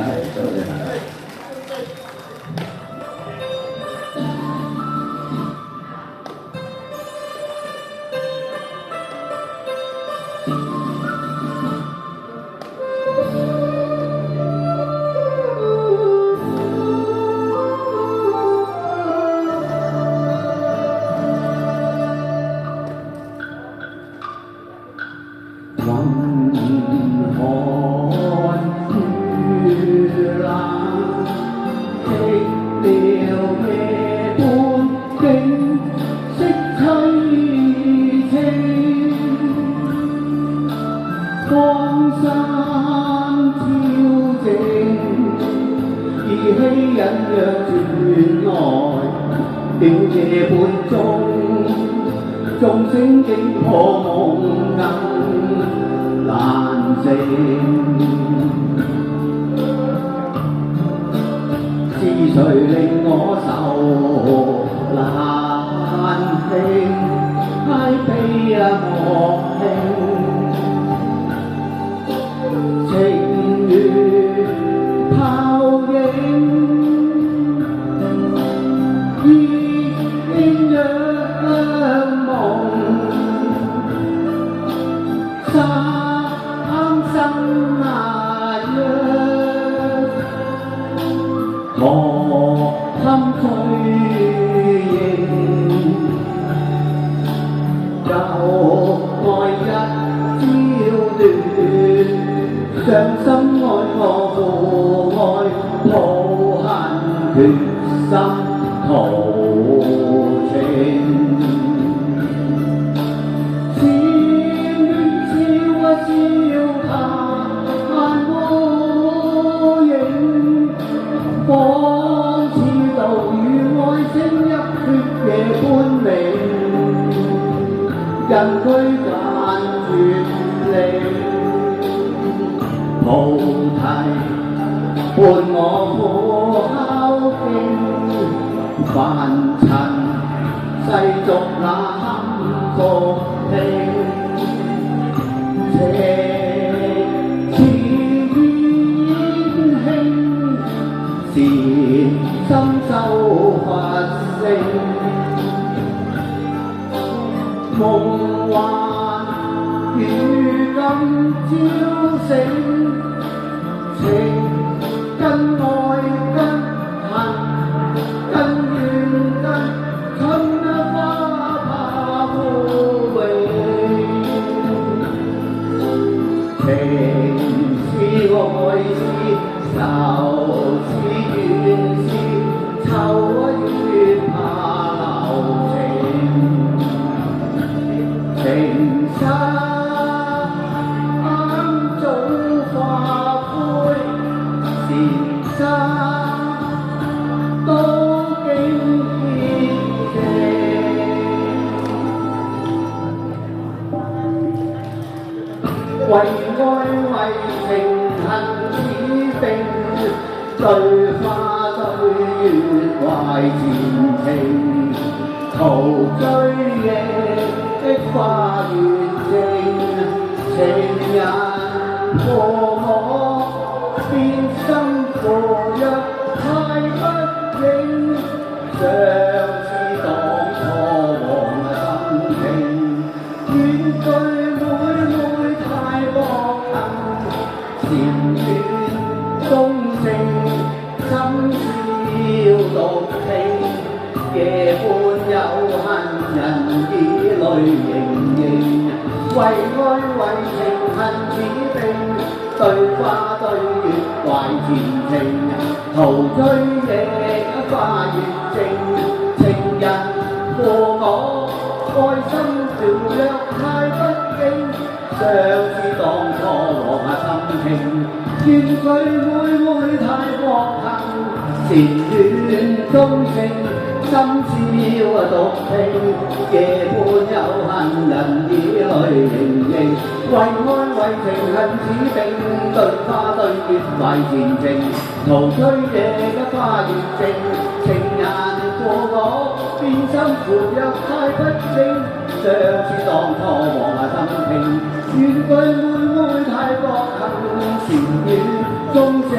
多謝。雲寒雨冷，寂寥夜半景色凄清。江山超靜，依稀隱約傳來，了夜半鐘，鐘聲驚破夢更難靜。是誰令我愁難平？哀悲樂輕，情如泡影，依稀若夢。三生難約，何堪追認？有愛一朝斷，傷心愛我負愛，抱恨決心圖情。仿似道與愛聲一血夜般明，人居間絕靈，菩提伴我苦敲經，凡塵世俗那堪復聽。是深修佛性，夢幻如今朝醒，情跟愛跟恨跟怨跟春花怕枯榮，情是愛是愁是怨是愁越怕留情，情深早化灰，善心都經潔淨。為愛為情恨此定，對花對月懷前程，途追憶花月靜，情人和我變心負若太不應，相思當初往心情，遠距每太薄幸，禪斷中性深宵獨聽，夜半有恨人以淚盈盈，為愛為情恨此定，對花對月懷前程，途追憶花月靜，情人和我愛心調若太不經，相思當初往心情，怨佢每太薄幸，禪斷中性深宵獨聽，夜半有恨人以淚盈盈，為愛為情恨此定，對花對月懷前程，途追憶花月靜，情人和我變心負若太不經，相思當初往心情，怨佢每太薄幸，禪斷中性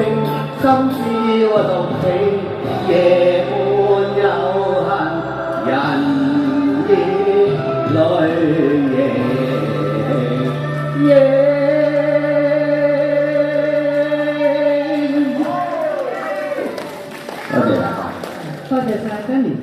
謝晒 Danny。